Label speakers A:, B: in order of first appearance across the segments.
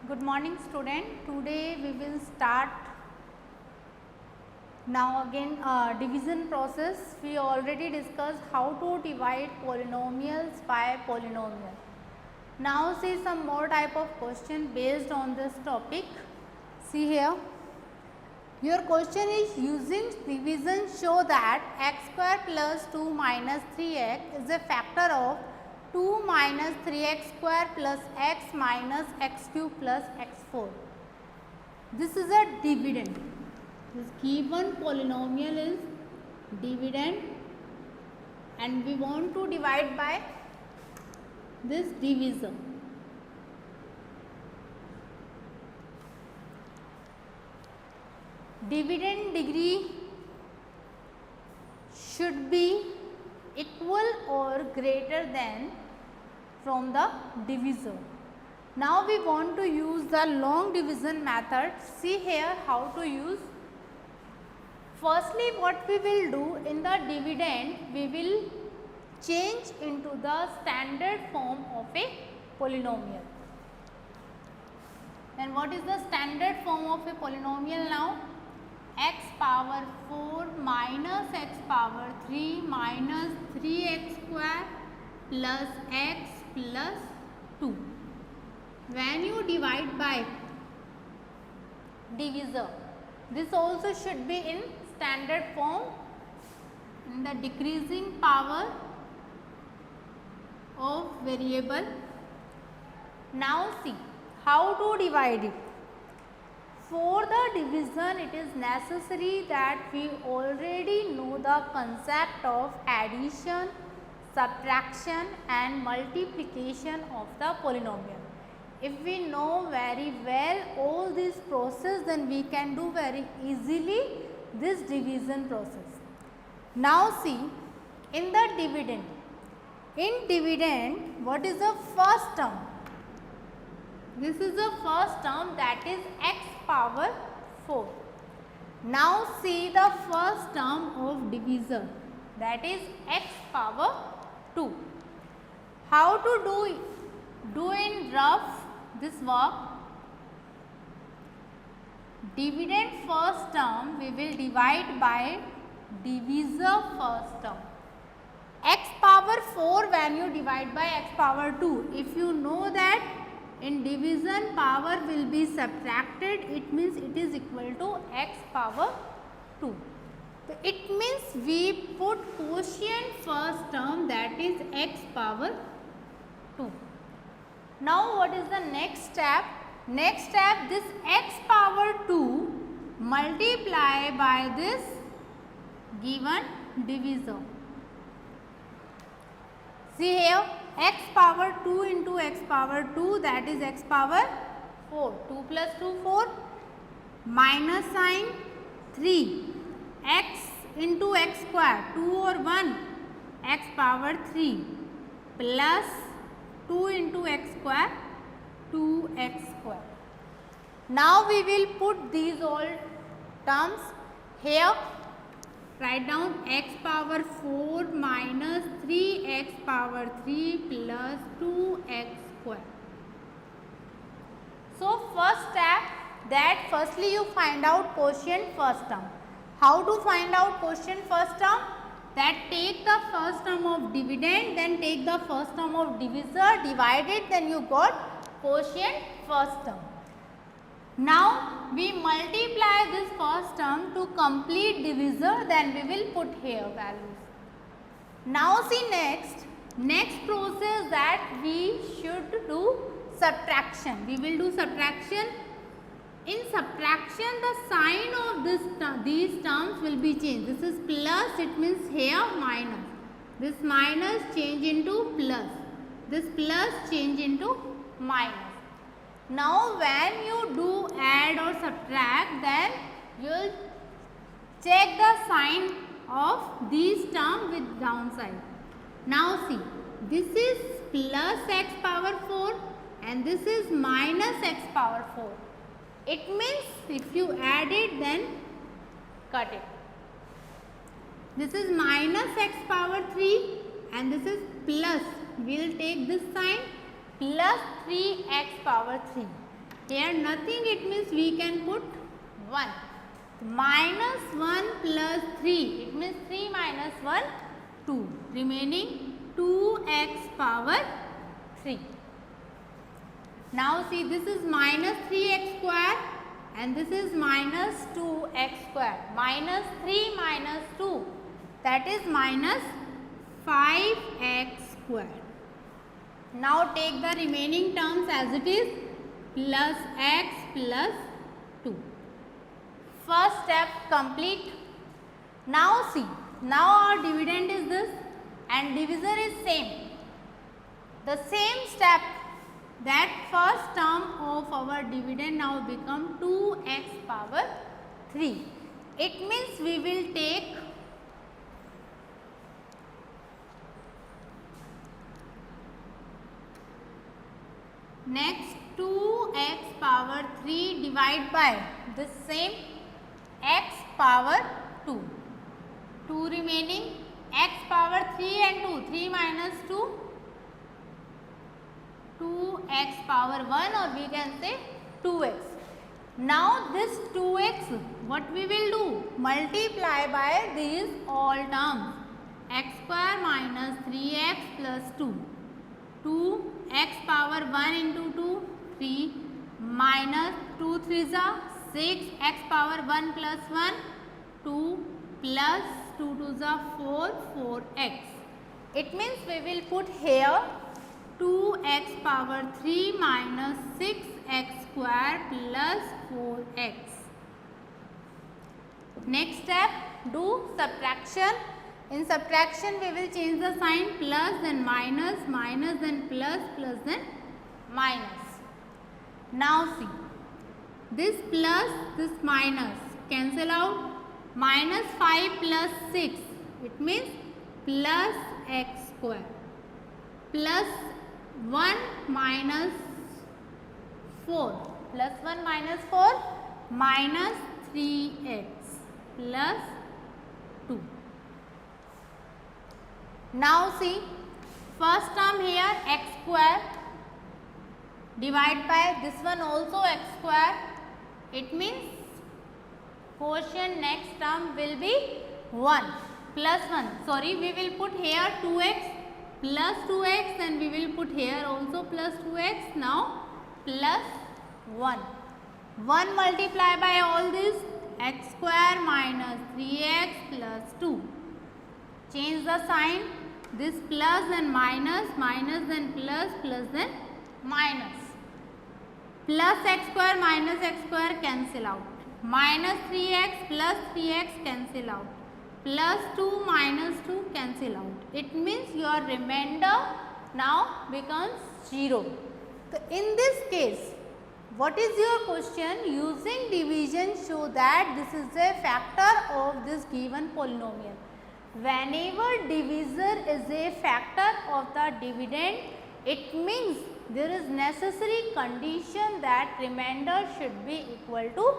A: Good morning student. Today we will start now again division process. We already discussed how to divide polynomials by polynomial. Now see some more type of question based on this topic. See here. Your question is using division show that x square plus 2 minus 3x is a factor of 2 minus 3x square plus x minus x cube plus x4. This is a dividend. This given polynomial is dividend and we want to divide by this divisor. Dividend degree should be equal or greater than from the divisor. Now we want to use the long division method. See here how to use. Firstly, what we will do in the dividend, we will change into the standard form of a polynomial. And what is the standard form of a polynomial now? X power 4 minus x power 3 minus 3x square plus x plus 2. When you divide by divisor, this also should be in standard form in the decreasing power of variable. Now see how to divide it. For the division, it is necessary that we already know the concept of addition, subtraction and multiplication of the polynomial. If we know very well all this process, then we can do very easily this division process. Now see, in the dividend, what is the first term? This is the first term, that is x power 4. Now see the first term of divisor, that is x power 2. How to do in rough this work? Dividend first term we will divide by divisor first term. X power 4 when you divide by x power 2, if you know that in division power will be subtracted, it means it is equal to x power 2. So it means we put quotient first term, that is x power 2. Now what is the next step? Next step, this x power 2 multiply by this given divisor. See here, x power 2 into x power 2, that is x power 4. 2 plus 2, 4. Minus sign 3. X into x square, 2 or 1, x power 3. Plus 2 into x square, 2x square. Now we will put these all terms here. Write down x power 4 minus 3x power 3 plus 2x square. So first step, that firstly you find out quotient first term. How to find out quotient first term? That take the first term of dividend, then take the first term of divisor, divide it, then you got quotient first term. Now we multiply this first term to complete divisor, then we will put here values. Now see next process that we should do subtraction. We will do subtraction. In subtraction, the sign of these terms will be changed. This is plus, it means here minus. This minus change into plus. This plus change into minus. Now when you do add or subtract, then you will check the sign of these terms with downside. Now see, this is plus x power 4 and this is minus x power 4. It means if you add it, then cut it. This is minus x power 3 and this is plus. We will take this sign plus 3x power 3. Here nothing, it means we can put 1. Minus 1 plus 3, it means 3 minus 1, 2. Remaining 2x power 3. Now see, this is minus 3x square and this is minus 2x square. Minus 3 minus 2, that is minus 5x square. Now take the remaining terms as it is, plus x plus 2. First step complete. Now see, now our dividend is this and divisor is same. The same step, that first term of our dividend now become 2x power 3. It means we will take next 2x power 3 divide by this same x power 2. 2 remaining, x power 3 and 2, 3 minus 2, 2x power 1, or we can say 2x. Now this 2x, what we will do? Multiply by these all terms. X square minus 3x plus 2. 2x power 1 into 2, 3 minus 2 3s are 6, x power 1 plus 1, 2 plus 2 2s are 4, 4x. It means we will put here 2x power 3 minus 6x square plus 4x. Next step, do subtraction. In subtraction we will change the sign, plus then minus, minus then plus, plus then minus. Now see, this plus, this minus cancel out. Minus 5 plus 6, it means plus x square, plus 1 minus 4, plus 1 minus 4, minus 3x plus 2. Now see, first term here x square divide by this one also x square. It means quotient next term will be 1 plus 1. Sorry, we will put here 2x plus 2x and we will put here also plus 2x. Now plus 1. 1 multiply by all this, x square minus 3x plus 2. Change the sign, this plus and minus, minus then plus, plus then minus. Plus x square minus x square cancel out. Minus 3x plus 3x cancel out. Plus 2 minus 2 cancel out. It means your remainder now becomes 0. So in this case, what is your question? Using division show that this is a factor of this given polynomial. Whenever divisor is a factor of the dividend, it means there is necessary condition that remainder should be equal to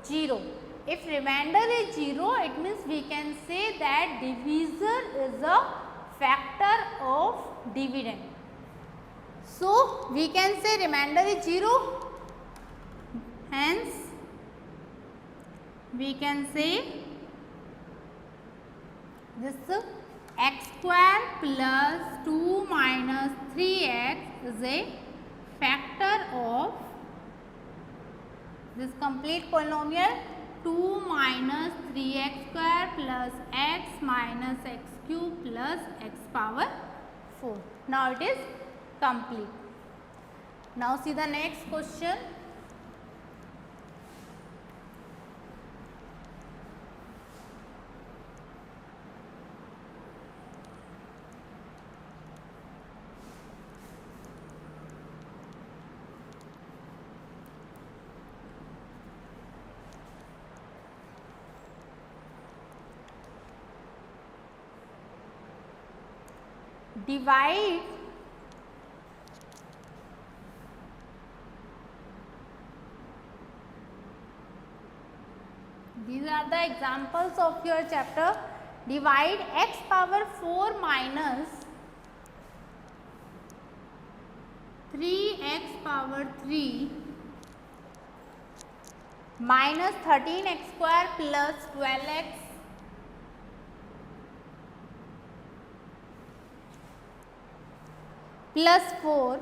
A: 0. If remainder is 0, it means we can say that divisor is a factor of dividend. So, we can say remainder is 0, hence we can say this x square plus 2 minus 3x is a factor of this complete polynomial 2 minus 3x square plus x minus x cube plus x power 4. Now it is complete. Now see the next question. Divide these are the examples of your chapter. Divide x power 4 minus 3x power 3 minus 13x square plus 12x plus 4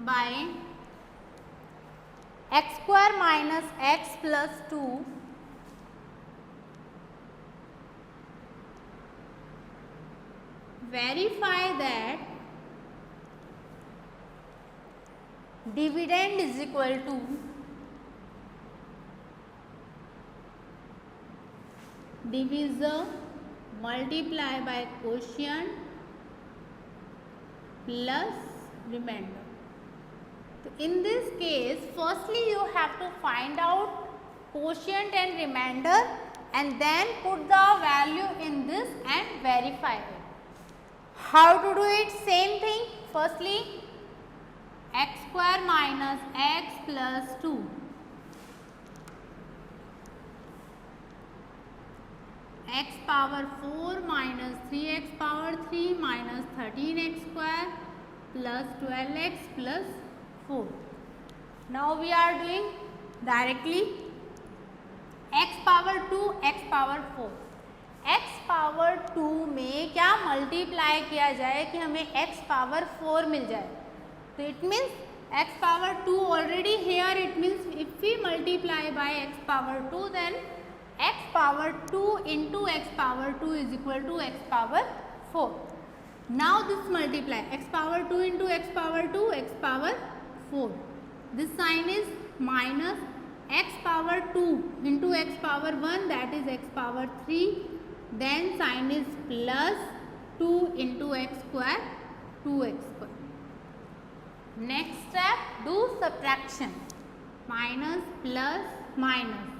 A: by x square minus x plus 2 verify that dividend is equal to divisor multiply by quotient plus remainder. So in this case, firstly you have to find out quotient and remainder and then put the value in this and verify it. How to do it? Same thing. Firstly, x square minus x plus 2 x power 4 minus 3x power 3 minus 13x square plus 12x plus 4. Now we are doing directly x power 2 x power 4. x power 2 में क्या multiply किया जाए कि हमें x power 4 मिल जाए. तो it means x power 2 already here. It means if we multiply by x power 2 then x power 2 into x power 2 is equal to x power 4. Now this multiply x power 2 into x power 2 x power 4. This sign is minus x power 2 into x power 1 that is x power 3. Then sign is plus 2 into x square 2x square. Next step, do subtraction. Minus plus minus.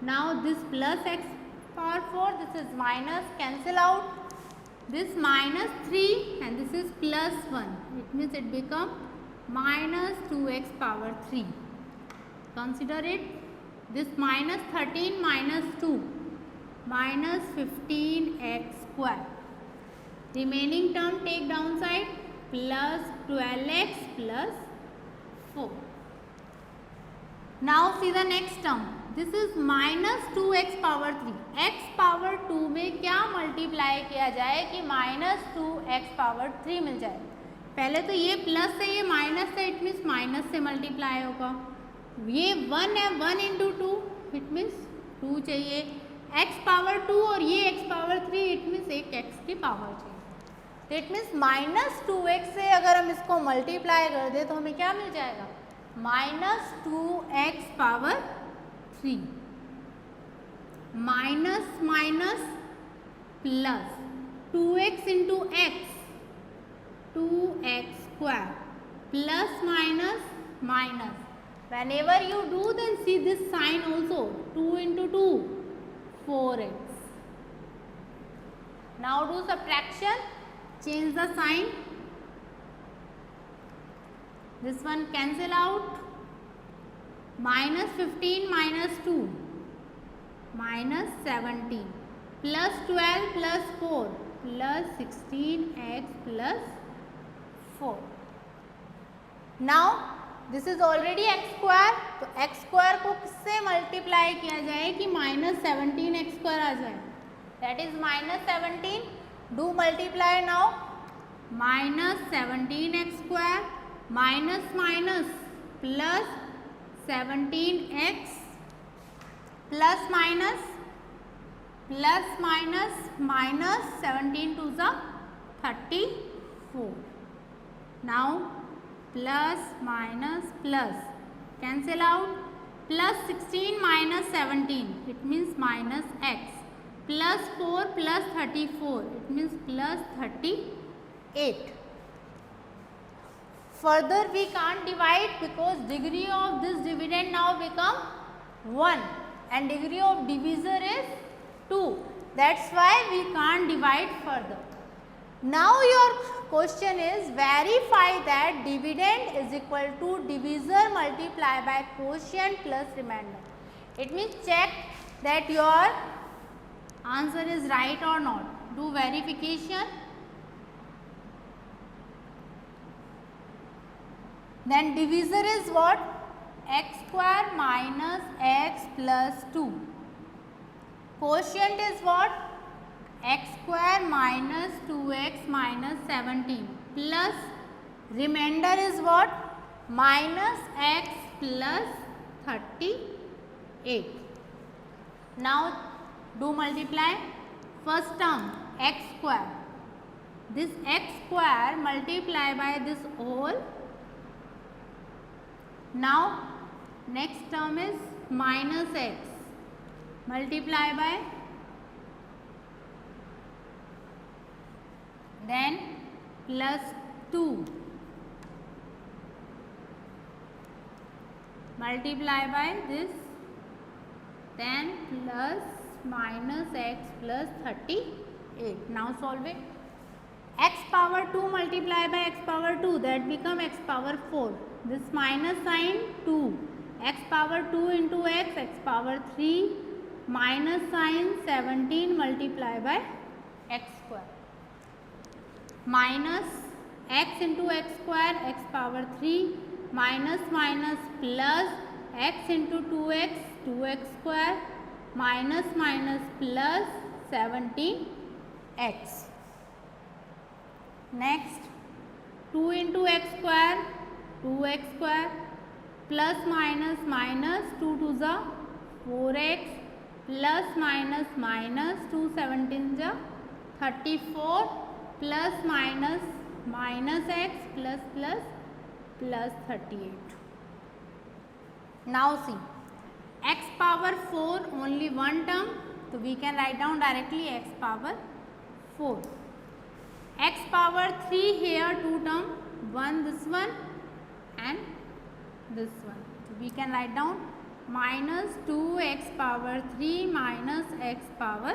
A: Now this plus x power 4, this is minus, cancel out. This minus 3 and this is plus 1. It means it become minus 2x power 3. Consider it. This minus 13 minus 2. Minus 15x square. Remaining term take downside plus 12x plus 4. Now see the next term. This is minus 2x power 3. x power 2 में क्या multiply किया जाए कि minus 2x power 3 मिल जाए. पहले तो ये plus है ये माइनस है. इट मीन्स माइनस से मल्टीप्लाई होगा. ये 1 है 1 इंटू 2 इट मीन्स 2 चाहिए. x पावर 2 और ये x पावर 3 इट मीन्स एक x की पावर चाहिए. तो इट मीन्स माइनस 2x से अगर हम इसको मल्टीप्लाई कर दें तो हमें क्या मिल जाएगा minus 2x power 3. Minus minus plus 2x into x 2x square plus minus minus. whenever you do then see this sign also 2 into 2 4x. Now do subtraction, change the sign. This one cancel out. Minus 15 minus 2 minus 17 plus 12 plus 4 plus 16x plus 4. Now this is already x square. तो x square को किससे multiply किया जाए कि minus 17 x square आ जाए. That is minus 17. Do multiply now. Minus 17 x square minus minus plus 17x plus minus minus 17 two ज़ 34. Now plus minus plus cancel out. Plus 16 minus 17 it means minus x plus 4 plus 34 it means plus 38. Further we can't divide because degree of this dividend now become 1 and degree of divisor is 2. That's why we can't divide further. Now your question is verify that dividend is equal to divisor multiplied by quotient plus remainder. It means check that your answer is right or not. Do verification. Then divisor is what? X square minus x plus 2. Quotient is what? X square minus 2x minus 17 plus remainder is what? Minus x plus 38. Now do multiply. First term x square. This x square multiply by this whole. Now next term is minus x multiply by, then plus 2 multiply by this, then plus minus x plus 38. Now solve it. X power 2 multiply by x power 2, that become x power 4. This minus sign 2, x power 2 into x power 3, minus sign 17 multiply by x square. Minus x into x square, x power 3, minus minus plus x into 2x, 2x square, minus minus plus 17x. Next 2 into x square, 2x square, plus minus minus 2 to the 4x, plus minus minus 2 17 the 34, plus minus minus x plus plus plus 38. Now see, x power 4 only one term, so we can write down directly x power 4. X power 3 here 2 term, one this one and this one. So we can write down minus 2x power 3 minus x power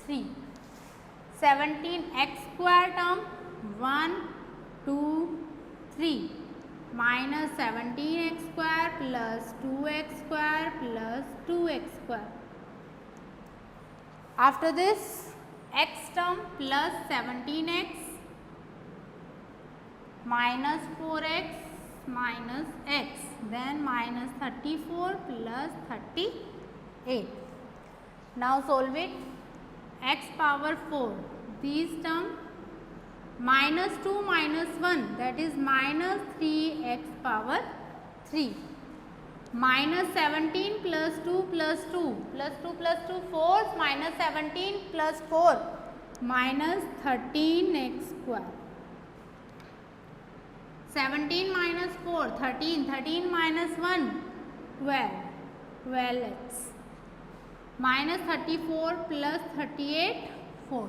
A: 3. 17x square term 1, 2, 3 minus 17x square plus 2x square plus 2x square. After this x term plus 17x minus 4x minus x, then minus 34 plus 38. Now solve it. X power 4, these term minus 2 minus 1, that is minus 3x power 3, minus 17 plus 2 plus 2 plus 2 plus 2 4, minus 17 plus 4 minus 13x square. 17 minus 4, 13, 13 minus 1, 12, 12x. Minus 34 plus 38, 4.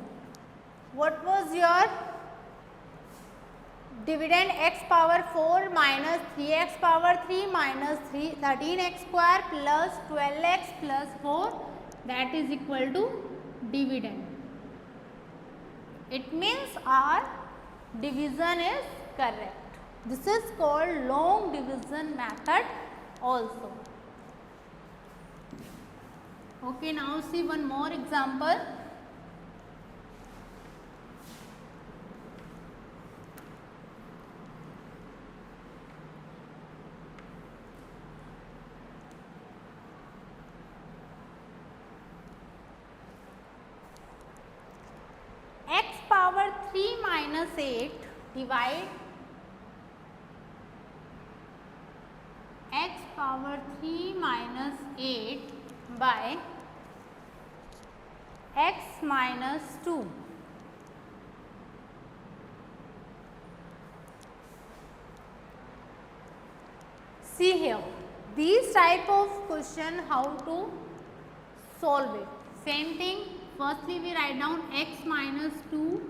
A: What was your dividend? X power 4 minus 3x power 3 minus 13x square plus 12x plus 4, that is equal to dividend. It means our division is correct. This is called long division method also. Okay, now see one more example. X power 3 minus 8 divide x power 3 minus 8 by x minus 2. See here, these type of question how to solve it. Same thing, firstly we write down x minus 2,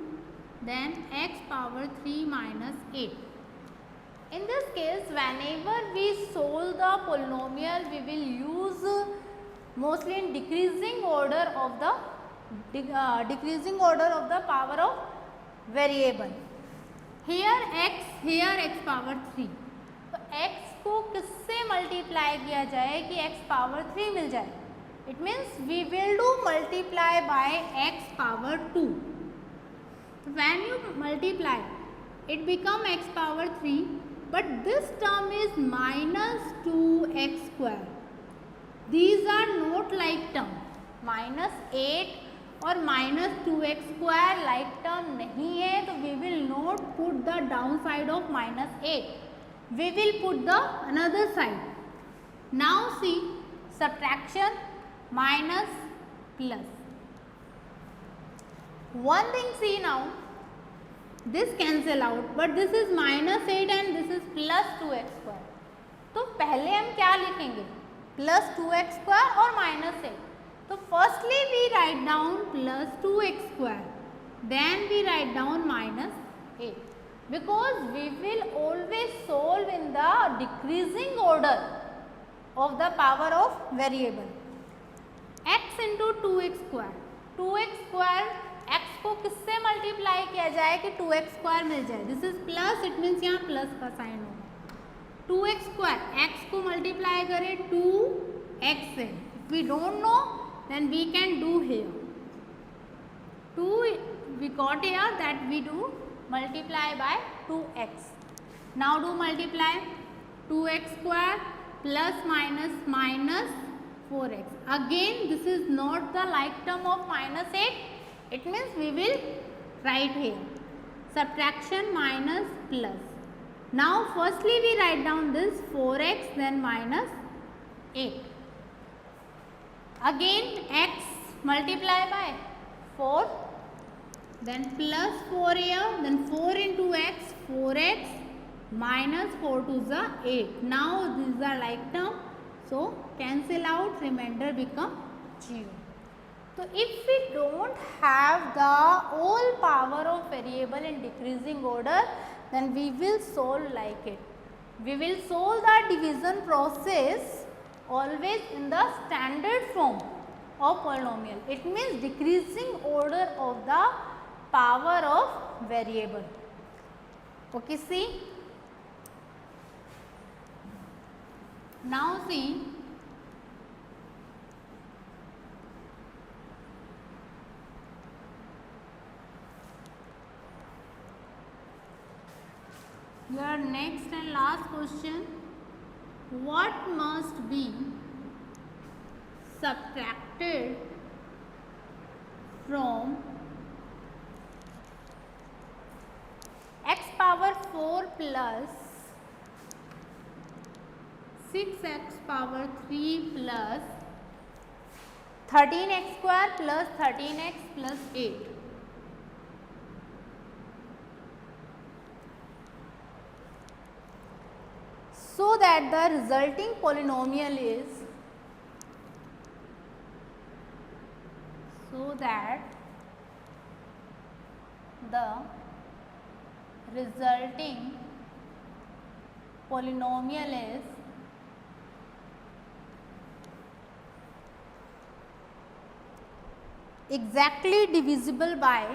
A: then x power 3 minus 8. In this case, whenever we solve the polynomial, we will use mostly in decreasing order of the power of variable. Here x power 3. तो x को किससे multiply किया जाए कि x power 3 मिल जाए? It means we will do multiply by x power 2. When you multiply, it become x power 3. but this term is minus 2x square. These are not like term. minus 8 और minus 2x square like term नहीं है, तो we will not put the down side of minus 8. We will put the another side. Now see subtraction minus plus. One thing see now, this cancel out, but this is minus 8 and this is plus 2x square. तो पहले हम क्या लिखेंगे, plus 2x square और minus 8. तो firstly we write down plus 2x square, then we write down minus 8, because we will always solve in the decreasing order of the power of variable. x into 2x square, 2x square x को किससे multiply किया जाए कि 2x square मिल जाए. This is plus, it means यहाँ plus का sign होगा. 2x स्क्वायर x को मल्टीप्लाई करें 2x से. If we don't know then we can do here 2 we got here that we do multiply by 2x. Now do multiply 2x square plus minus minus 4x. Again this is not the like term of minus 8. It means we will write here subtraction minus plus. Now firstly we write down this 4x, then minus 8. Again x multiply by 4, then plus 4 here, then 4 into x, 4x minus 4 to the 8. Now these are like term, so cancel out, remainder become 0. So if we don't have the whole power of variable in decreasing order, then we will solve like it. We will solve the division process always in the standard form of polynomial. It means decreasing order of the power of variable. Okay, see. Now see. Your next and last question, what must be subtracted from x power 4 plus 6x power 3 plus 13x square plus 13x plus 8. So that the resulting polynomial is, so that the resulting polynomial is exactly divisible by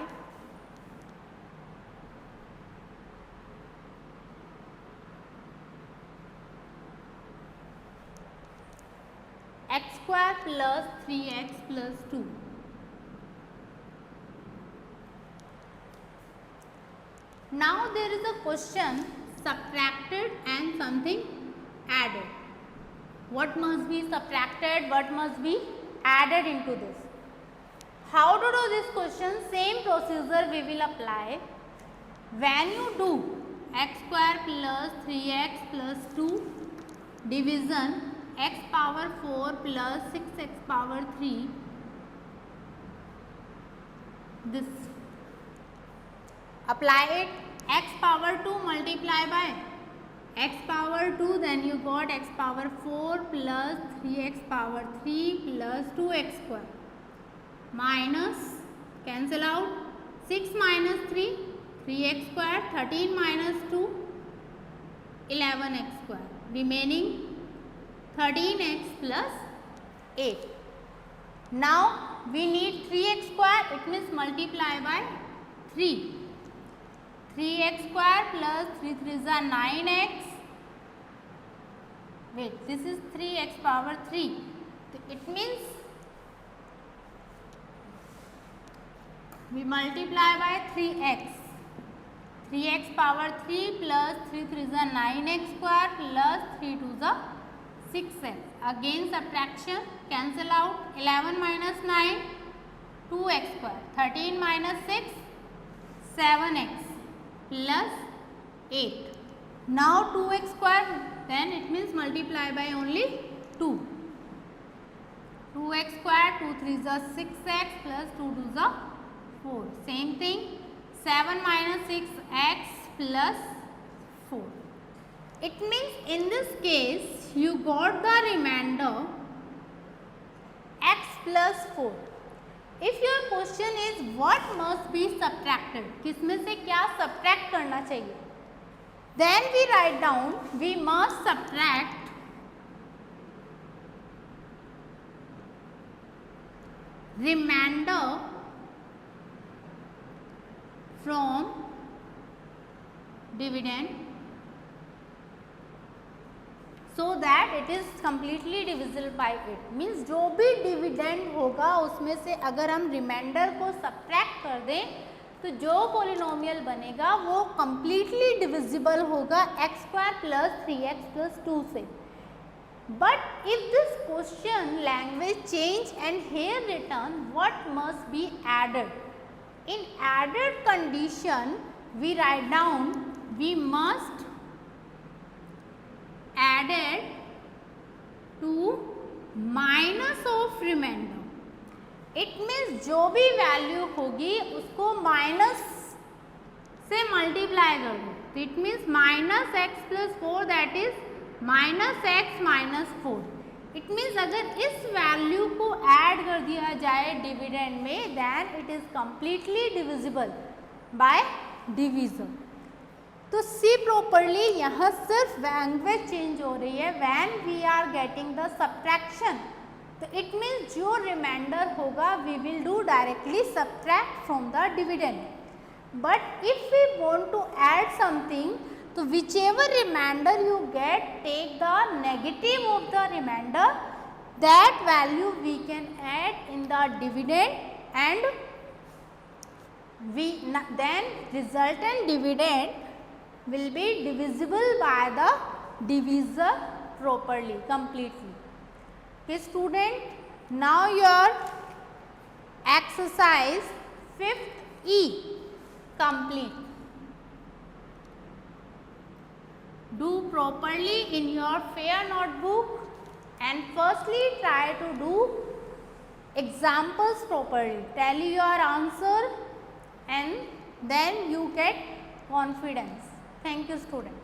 A: x square plus 3x plus 2. Now there is a question, subtracted and something added. What must be subtracted, what must be added into this? How to do this question? Same procedure we will apply. When you do x square plus 3x plus 2 division x power 4 plus 6x power 3, this apply it, x power 2 multiply by x power 2, then you got x power 4 plus 3x power 3 plus 2x square minus, cancel out, 6 minus 3, 3x square, 13 minus 2, 11x square, remaining 13x plus 8. Now we need 3x square, it means multiply by 3. 3x square plus 3 3s are 9x. Wait, this is 3x power 3. It means we multiply by 3x. 3x power 3 plus 3 3 is 9x square plus 3 2 is 6x. Again subtraction, cancel out. 11 minus 9, 2x square. 13 minus 6, 7x plus 8. Now 2x square, then it means multiply by only 2. 2x square, 2 3 is 6x plus 2 2 is 4. Same thing. 7 minus 6x plus 4. It means in this case you got the remainder x plus 4. If your question is what must be subtracted, किसमें से क्या subtract करना चाहिए, then we write down we must subtract remainder from dividend so that it is completely divisible by 8. Means जो भी dividend होगा उसमें से अगर हम रिमाइंडर को सब्ट्रैक्ट कर दें तो जो पोलिनोमियल बनेगा वो completely divisible होगा x square plus 3x plus 2 से. But if this question language change and here written what must be added, in added condition we write down we must added to minus of remainder. It means जो भी value होगी उसको minus से multiply कर दो. It means minus x plus 4 that is minus x minus 4. It means अगर इस value को ऐड कर दिया जाए डिविडेंड में then it is completely divisible by division. तो सी प्रॉपरली यहाँ सिर्फ लैंग्वेज चेंज हो रही है when we are getting the subtraction. तो इट मीन्स जो रिमाइंडर होगा we will do directly subtract from the dividend. But if we want to add something to whichever remainder you get take the negative of the remainder, that value we can add in the dividend and then resultant dividend will be divisible by the divisor properly, completely. Okay student, now your exercise 5th E complete. Do properly in your fair notebook and firstly try to do examples properly. Tally your answer and then you get confidence. Thank you student.